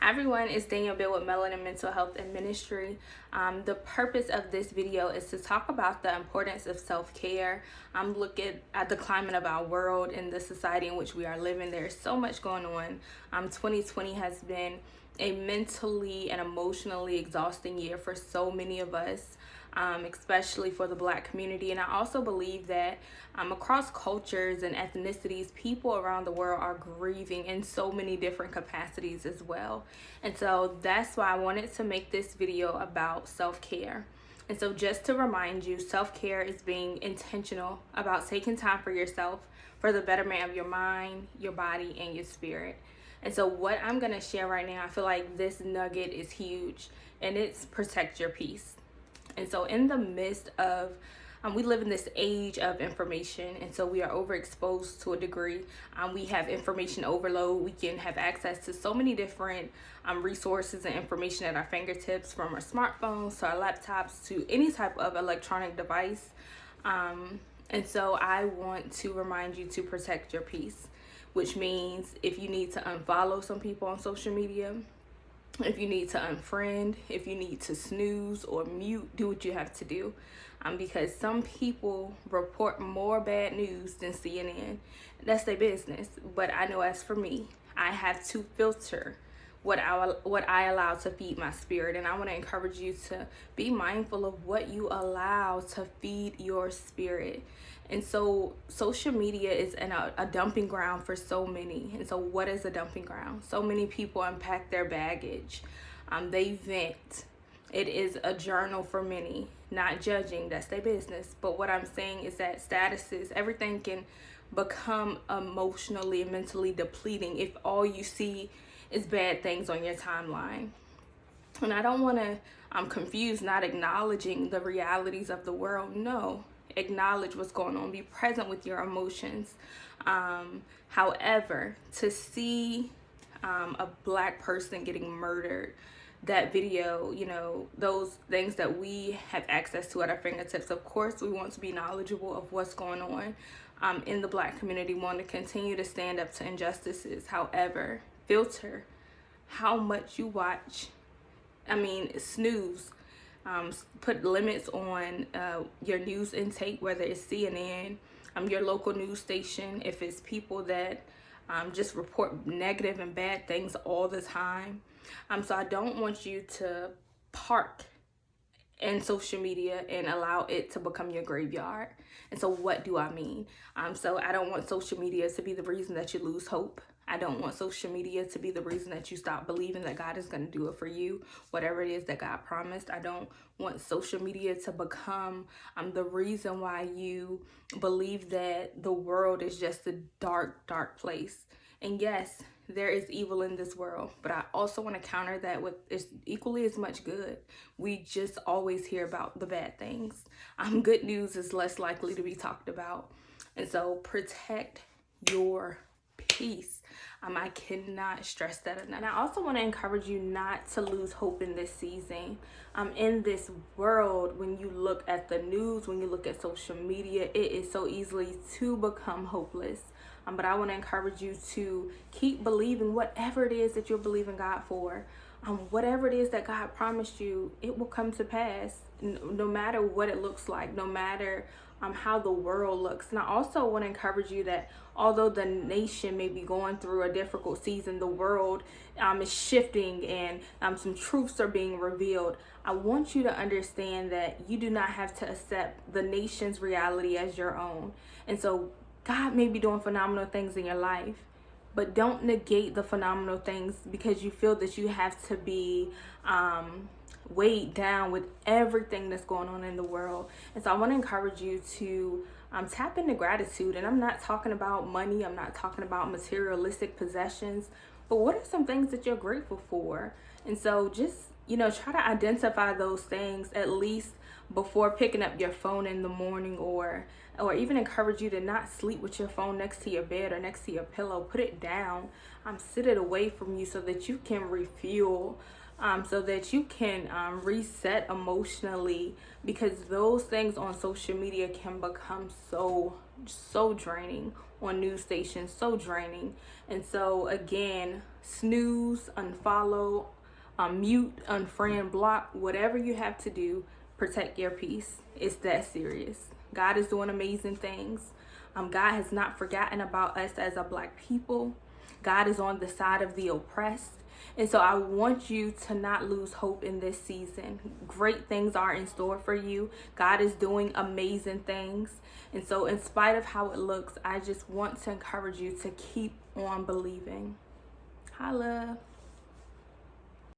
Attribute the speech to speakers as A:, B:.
A: Hi everyone, it's Danielle Bill with Melanin Mental Health and Ministry. The purpose of this video is to talk about the importance of self-care. I'm looking at the climate of our world and the society in which we are living. There's so much going on. 2020 has been a mentally and emotionally exhausting year for so many of us. Especially for the Black community. And I also believe that across cultures and ethnicities, people around the world are grieving in so many different capacities as well. And so that's why I wanted to make this video about self-care. And so just to remind you, self-care is being intentional about taking time for yourself for the betterment of your mind, your body, and your spirit. And so what I'm going to share right now, I feel like this nugget is huge, and it's protect your peace. And so in the midst of, we live in this age of information, and so we are overexposed to a degree. We have information overload. We can have access to so many different resources and information at our fingertips, from our smartphones to our laptops to any type of electronic device. And so I want to remind you to protect your peace, which means if you need to unfollow some people on social media, if you need to unfriend, if you need to snooze or mute, do what you have to do. Because some people report more bad news than CNN. That's their business. But I know as for me, I have to filter what I allow to feed my spirit. And I want to encourage you to be mindful of what you allow to feed your spirit. And so social media is a dumping ground for so many. And so what is a dumping ground? So many people unpack their baggage. They vent. It is a journal for many. Not judging, that's their business. But what I'm saying is that statuses, everything can become emotionally and mentally depleting if all you see is bad things on your timeline. And I don't want to confuse not acknowledging the realities of the world. No. Acknowledge what's going on, be present with your emotions. However, to see a Black person getting murdered, that video, those things that we have access to at our fingertips, of course we want to be knowledgeable of what's going on in the Black community. We want to continue to stand up to injustices. However, filter how much you watch. Snooze. Put limits on your news intake, whether it's CNN, your local news station, if it's people that just report negative and bad things all the time. So I don't want you to park in social media and allow it to become your graveyard. And so what do I mean? So I don't want social media to be the reason that you lose hope. I don't want social media to be the reason that you stop believing that God is going to do it for you, whatever it is that God promised. I don't want social media to become the reason why you believe that the world is just a dark, dark place. And yes, there is evil in this world, but I also want to counter that with equally as much good. We just always hear about the bad things. Good news is less likely to be talked about. And so protect your peace. I cannot stress that enough. And I also want to encourage you not to lose hope in this season. In this world, when you look at the news, when you look at social media, it is so easily to become hopeless. But I want to encourage you to keep believing whatever it is that you're believing God for. Whatever it is that God promised you, it will come to pass, no matter what it looks like, no matter how the world looks. And I also want to encourage you that although the nation may be going through a difficult season, the world is shifting and some truths are being revealed. I want you to understand that you do not have to accept the nation's reality as your own. And so God may be doing phenomenal things in your life, but don't negate the phenomenal things because you feel that you have to be weighed down with everything that's going on in the world. And so I want to encourage you to tap into gratitude. And I'm not talking about money. I'm not talking about materialistic possessions. But what are some things that you're grateful for? And so just, try to identify those things at least before picking up your phone in the morning, or even encourage you to not sleep with your phone next to your bed or next to your pillow. Put it down. Sit it away from you so that you can refuel. So that you can reset emotionally, because those things on social media can become so draining on news stations, so draining. And so again, snooze, unfollow, mute, unfriend, block, whatever you have to do, protect your peace. It's that serious. God is doing amazing things. God has not forgotten about us as a Black people. God is on the side of the oppressed. And so I want you to not lose hope in this season. Great things are in store for you. God is doing amazing things. And so in spite of how it looks, I just want to encourage you to keep on believing. Holla.